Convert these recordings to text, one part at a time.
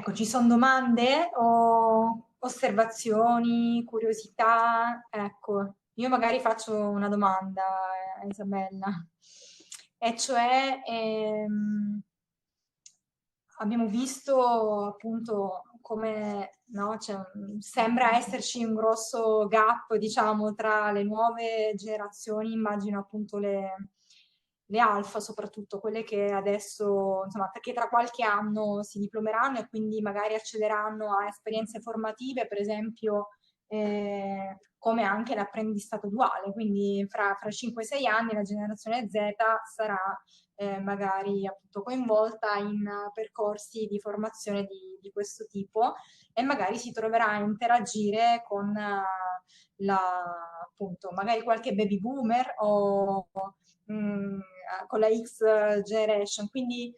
Ecco, ci sono domande o osservazioni, curiosità? Ecco, io magari faccio una domanda a Isabella, e cioè abbiamo visto appunto come no, sembra esserci un grosso gap, diciamo, tra le nuove generazioni, immagino appunto le alfa, soprattutto quelle che adesso, insomma, che tra qualche anno si diplomeranno e quindi magari accederanno a esperienze formative, per esempio, come anche l'apprendistato duale. Quindi fra 5-6 anni la generazione Z sarà magari appunto coinvolta in percorsi di formazione di questo tipo e magari si troverà a interagire con appunto, magari qualche baby boomer o mh, con la X generation. Quindi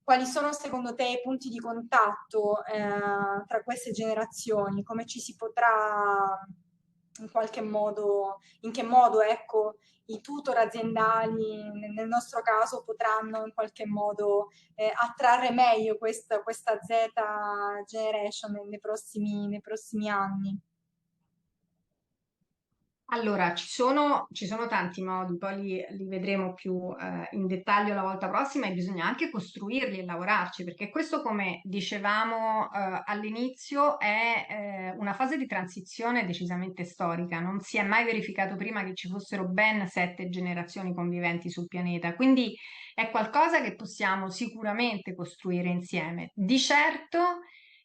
quali sono secondo te i punti di contatto tra queste generazioni? Come ci si potrà in qualche modo, in che modo, ecco, i tutor aziendali nel nostro caso potranno in qualche modo attrarre meglio questa Z generation nei prossimi anni? Allora, ci sono tanti modi, poi li vedremo più in dettaglio la volta prossima e bisogna anche costruirli e lavorarci, perché questo, come dicevamo all'inizio, è una fase di transizione decisamente storica. Non si è mai verificato prima che ci fossero ben 7 generazioni conviventi sul pianeta, quindi è qualcosa che possiamo sicuramente costruire insieme. Di certo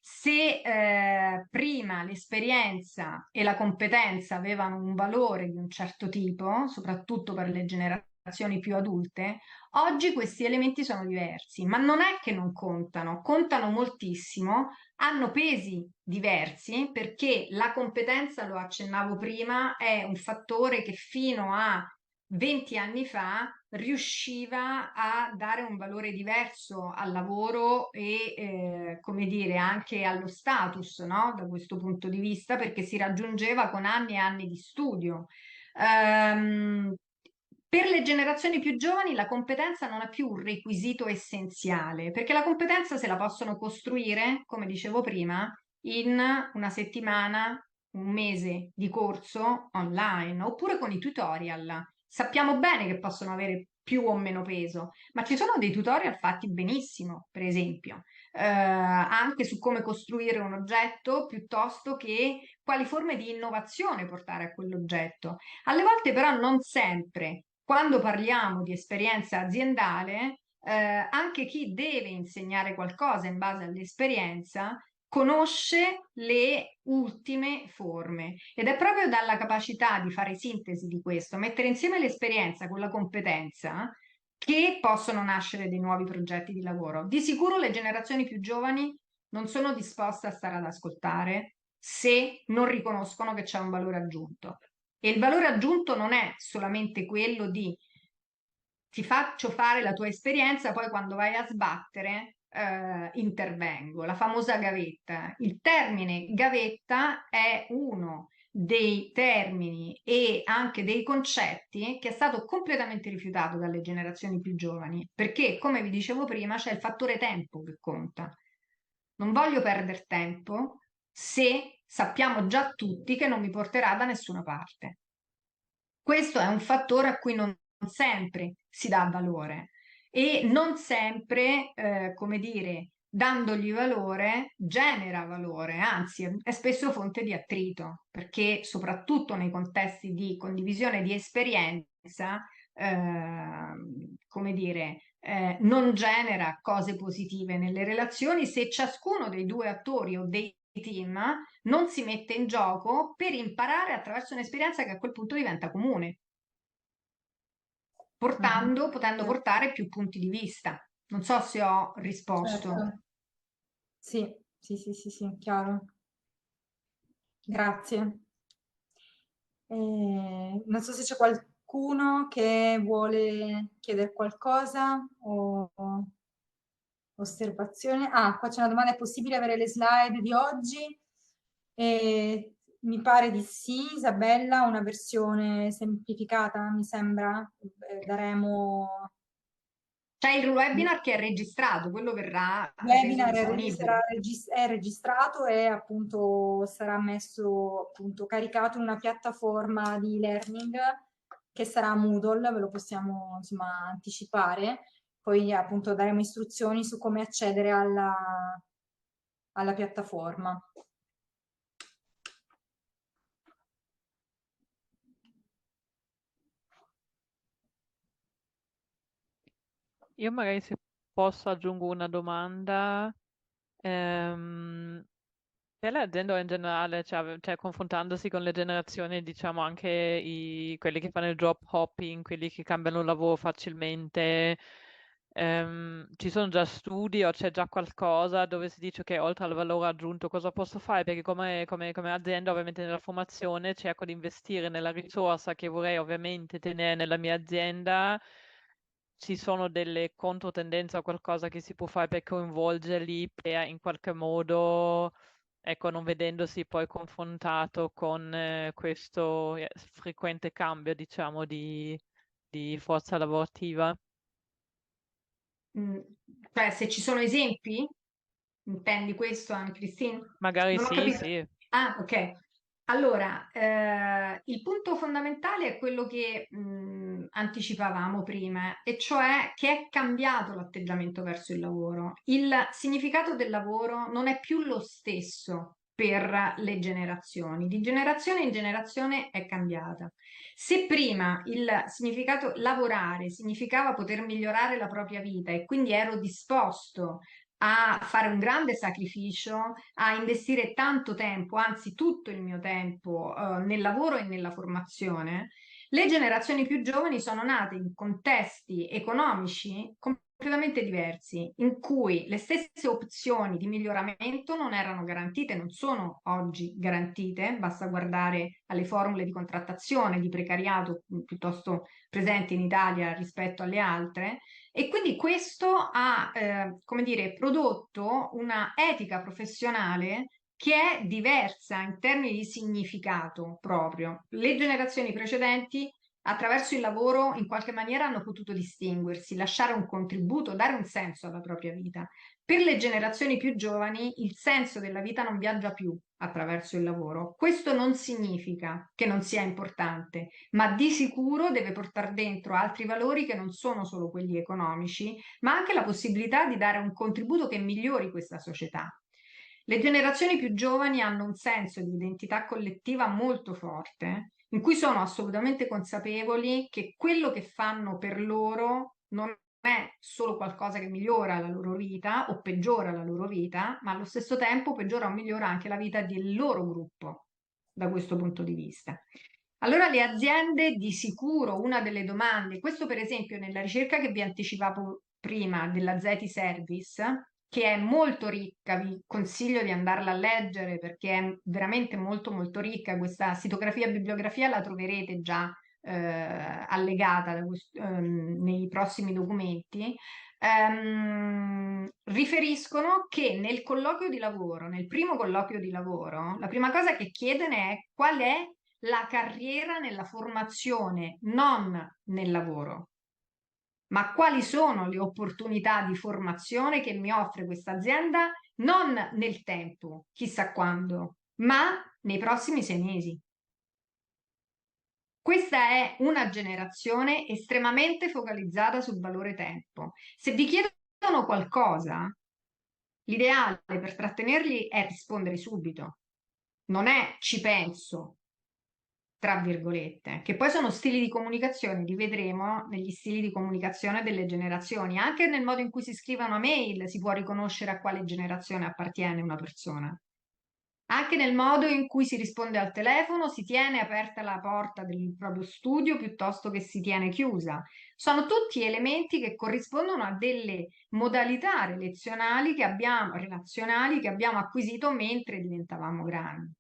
se prima l'esperienza e la competenza avevano un valore di un certo tipo, soprattutto per le generazioni più adulte, oggi questi elementi sono diversi, ma non è che non contano, contano moltissimo, hanno pesi diversi perché la competenza, lo accennavo prima, è un fattore che fino a 20 anni fa riusciva a dare un valore diverso al lavoro e, come dire, anche allo status, no? Da questo punto di vista, perché si raggiungeva con anni e anni di studio. Ehm, per le generazioni più giovani la competenza non è più un requisito essenziale, perché la competenza se la possono costruire, come dicevo prima, in una settimana, un mese di corso online, oppure con i tutorial. Sappiamo bene che possono avere più o meno peso, ma ci sono dei tutorial fatti benissimo, per esempio, anche su come costruire un oggetto piuttosto che quali forme di innovazione portare a quell'oggetto. Alle volte però non sempre, quando parliamo di esperienza aziendale, anche chi deve insegnare qualcosa in base all'esperienza conosce le ultime forme ed è proprio dalla capacità di fare sintesi di questo, mettere insieme l'esperienza con la competenza, che possono nascere dei nuovi progetti di lavoro. Di sicuro le generazioni più giovani non sono disposte a stare ad ascoltare se non riconoscono che c'è un valore aggiunto. E il valore aggiunto non è solamente quello di ti faccio fare la tua esperienza, poi quando vai a sbattere intervengo. La famosa gavetta. Il termine gavetta è uno dei termini e anche dei concetti che è stato completamente rifiutato dalle generazioni più giovani, perché, come vi dicevo prima, c'è il fattore tempo che conta. Non voglio perdere tempo se sappiamo già tutti che non mi porterà da nessuna parte. Questo è un fattore a cui non sempre si dà valore e non sempre, come dire, dandogli valore, genera valore, anzi è spesso fonte di attrito, perché soprattutto nei contesti di condivisione di esperienza, come dire, non genera cose positive nelle relazioni se ciascuno dei due attori o dei team non si mette in gioco per imparare attraverso un'esperienza che a quel punto diventa comune, Mhm. potendo Certo, portare più punti di vista. Non so se ho risposto. certo. Sì, sì, sì, sì, sì, chiaro. Grazie. Non so se c'è qualcuno che vuole chiedere qualcosa o osservazione. Ah, qua c'è una domanda: è possibile avere le slide di oggi? Mi pare di sì, Isabella, una versione semplificata, mi sembra. Daremo C'è il webinar che è registrato, quello verrà Il reso webinar disponibile. è registrato e appunto sarà messo, appunto, caricato in una piattaforma di learning che sarà Moodle, ve lo possiamo insomma anticipare. Poi appunto daremo istruzioni su come accedere alla piattaforma. Io magari se posso aggiungo una domanda. Ehm, per l'azienda o in generale, cioè, confrontandosi con le generazioni, diciamo anche quelli che fanno il job hopping, quelli che cambiano lavoro facilmente, ci sono già studi o c'è già qualcosa dove si dice che oltre al valore aggiunto cosa posso fare? Perché come azienda, ovviamente nella formazione cerco di investire nella risorsa che vorrei ovviamente tenere nella mia azienda. Ci sono delle controtendenze o qualcosa che si può fare per coinvolgerli, per in qualche modo, ecco, non vedendosi poi confrontato con questo frequente cambio, diciamo, di forza lavorativa? Mm, Cioè, se ci sono esempi? Intendi questo, Anne Christine? Magari Non ho sì, capito. sì. Ah, ok. Allora, il punto fondamentale è quello che anticipavamo prima, e cioè che è cambiato l'atteggiamento verso il lavoro. Il significato del lavoro non è più lo stesso per le generazioni. Di generazione in generazione è cambiata. Se prima il significato lavorare significava poter migliorare la propria vita e quindi ero disposto a fare un grande sacrificio, a investire tanto tempo, anzi tutto il mio tempo, nel lavoro e nella formazione, le generazioni più giovani sono nate in contesti economici completamente diversi, in cui le stesse opzioni di miglioramento non erano garantite, non sono oggi garantite, basta guardare alle formule di contrattazione, di precariato piuttosto presenti in Italia rispetto alle altre, e quindi questo ha, come dire, prodotto una etica professionale che è diversa in termini di significato proprio. Le generazioni precedenti, attraverso il lavoro, in qualche maniera hanno potuto distinguersi, lasciare un contributo, dare un senso alla propria vita. Per le generazioni più giovani il senso della vita non viaggia più attraverso il lavoro. Questo non significa che non sia importante, ma di sicuro deve portare dentro altri valori che non sono solo quelli economici, ma anche la possibilità di dare un contributo che migliori questa società. Le generazioni più giovani hanno un senso di identità collettiva molto forte, in cui sono assolutamente consapevoli che quello che fanno per loro non è solo qualcosa che migliora la loro vita o peggiora la loro vita, ma allo stesso tempo peggiora o migliora anche la vita del loro gruppo da questo punto di vista. Allora le aziende di sicuro, una delle domande, questo per esempio nella ricerca che vi anticipavo prima della Zeti Service, che è molto ricca, vi consiglio di andarla a leggere perché è veramente molto molto ricca, questa sitografia e bibliografia la troverete già allegata nei prossimi documenti. Riferiscono che nel colloquio di lavoro, nel primo colloquio di lavoro, la prima cosa che chiedono è qual è la carriera nella formazione, non nel lavoro. Ma quali sono le opportunità di formazione che mi offre questa azienda non nel tempo, chissà quando, ma nei prossimi 6 mesi? Questa è una generazione estremamente focalizzata sul valore tempo. Se vi chiedono qualcosa, l'ideale per trattenerli è rispondere subito, non è ci penso, tra virgolette, che poi sono stili di comunicazione, li vedremo negli stili di comunicazione delle generazioni. Anche nel modo in cui si scrive una mail si può riconoscere a quale generazione appartiene una persona. Anche nel modo in cui si risponde al telefono, si tiene aperta la porta del proprio studio piuttosto che si tiene chiusa. Sono tutti elementi che corrispondono a delle modalità relazionali che abbiamo acquisito mentre diventavamo grandi.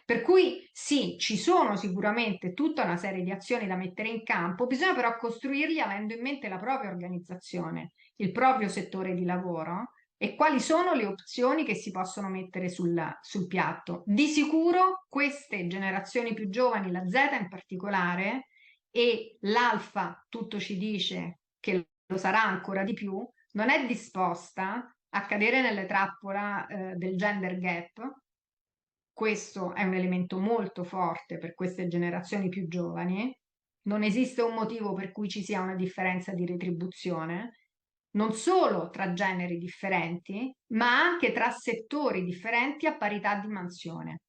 Per cui sì, ci sono sicuramente tutta una serie di azioni da mettere in campo, bisogna però costruirli avendo in mente la propria organizzazione, il proprio settore di lavoro e quali sono le opzioni che si possono mettere sul piatto. Di sicuro queste generazioni più giovani, la Z in particolare, e l'alfa, tutto ci dice che lo sarà ancora di più, non è disposta a cadere nelle trappole del gender gap. Questo è un elemento molto forte per queste generazioni più giovani. Non esiste un motivo per cui ci sia una differenza di retribuzione, non solo tra generi differenti, ma anche tra settori differenti a parità di mansione.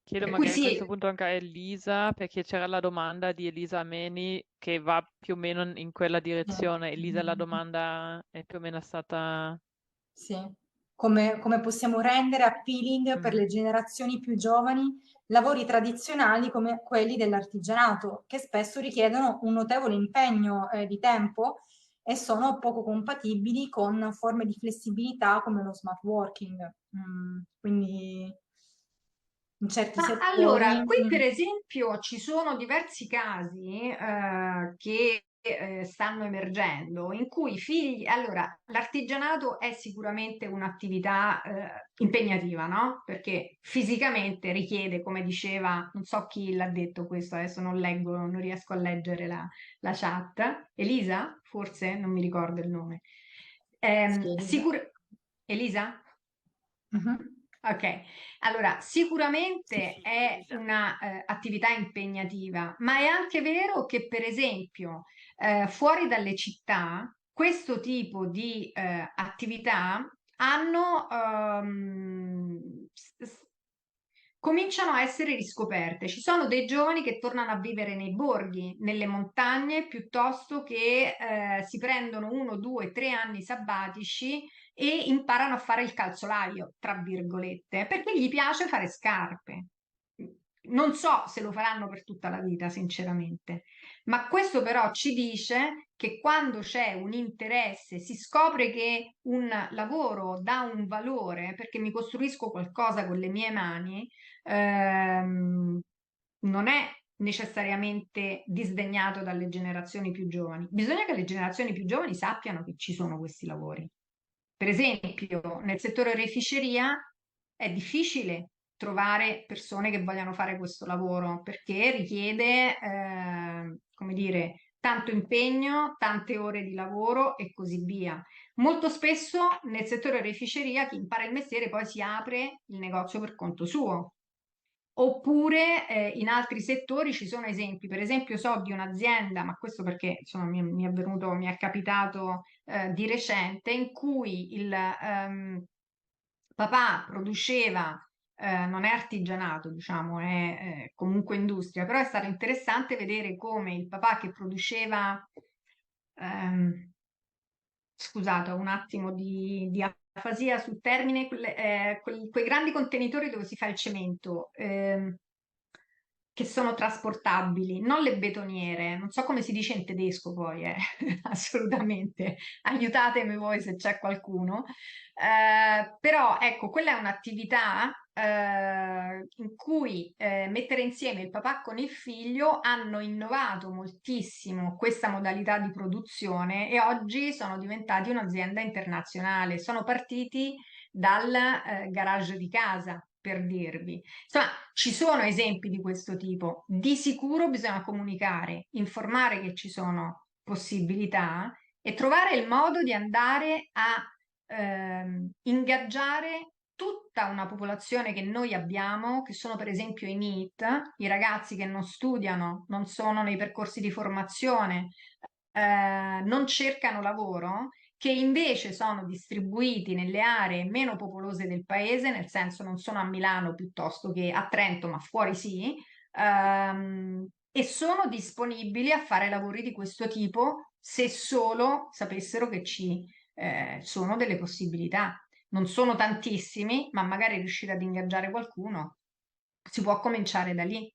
Chiedo Per cui magari a questo sì, punto anche a Elisa, perché c'era la domanda di Elisa Ameni che va più o meno in quella direzione. Elisa, la domanda è più o meno stata... Sì. Come possiamo rendere appealing per le generazioni più giovani lavori tradizionali come quelli dell'artigianato, che spesso richiedono un notevole impegno di tempo e sono poco compatibili con forme di flessibilità come lo smart working. Quindi in certi Ma settori. allora, qui per esempio ci sono diversi casi che stanno emergendo in cui i figli, allora, l'artigianato è sicuramente un'attività impegnativa, no? Perché fisicamente richiede, come diceva, non so chi l'ha detto questo, adesso non leggo, non riesco a leggere la chat. Elisa? Forse? Non mi ricordo il nome. Sì, Elisa. Elisa? Mhm. Ok, allora sicuramente è una attività impegnativa, ma è anche vero che per esempio fuori dalle città questo tipo di attività hanno, cominciano a essere riscoperte. Ci sono dei giovani che tornano a vivere nei borghi, nelle montagne, piuttosto che si prendono 1, 2, 3 anni sabbatici e imparano a fare il calzolaio, tra virgolette, perché gli piace fare scarpe. Non so se lo faranno per tutta la vita, sinceramente, ma questo però ci dice che quando c'è un interesse, si scopre che un lavoro dà un valore perché mi costruisco qualcosa con le mie mani, non è necessariamente disdegnato dalle generazioni più giovani. Bisogna che le generazioni più giovani sappiano che ci sono questi lavori. Per esempio, nel settore oreficeria è difficile trovare persone che vogliano fare questo lavoro perché richiede, come dire, tanto impegno, tante ore di lavoro e così via. Molto spesso nel settore oreficeria chi impara il mestiere poi si apre il negozio per conto suo. Oppure in altri settori ci sono esempi, per esempio so di un'azienda, ma questo perché insomma, mi è venuto, mi è capitato di recente, in cui il papà produceva, non è artigianato, diciamo, è comunque industria, però è stato interessante vedere come il papà che produceva, ehm, scusate, ho un attimo di afasia sul termine, quei grandi contenitori dove si fa il cemento, che sono trasportabili, non le betoniere, non so come si dice in tedesco poi, assolutamente, aiutatemi voi se c'è qualcuno. Però ecco, quella è un'attività in cui mettere insieme il papà con il figlio hanno innovato moltissimo questa modalità di produzione e oggi sono diventati un'azienda internazionale. Sono partiti dal garage di casa, per dirvi. Insomma, ci sono esempi di questo tipo. Di sicuro bisogna comunicare, informare che ci sono possibilità e trovare il modo di andare a ingaggiare tutta una popolazione che noi abbiamo, che sono per esempio i NEET, i ragazzi che non studiano, non sono nei percorsi di formazione, non cercano lavoro, che invece sono distribuiti nelle aree meno popolose del paese, nel senso non sono a Milano piuttosto che a Trento, ma fuori sì, e sono disponibili a fare lavori di questo tipo se solo sapessero che ci sono delle possibilità. Non sono tantissimi, ma magari riuscire ad ingaggiare qualcuno si può cominciare da lì.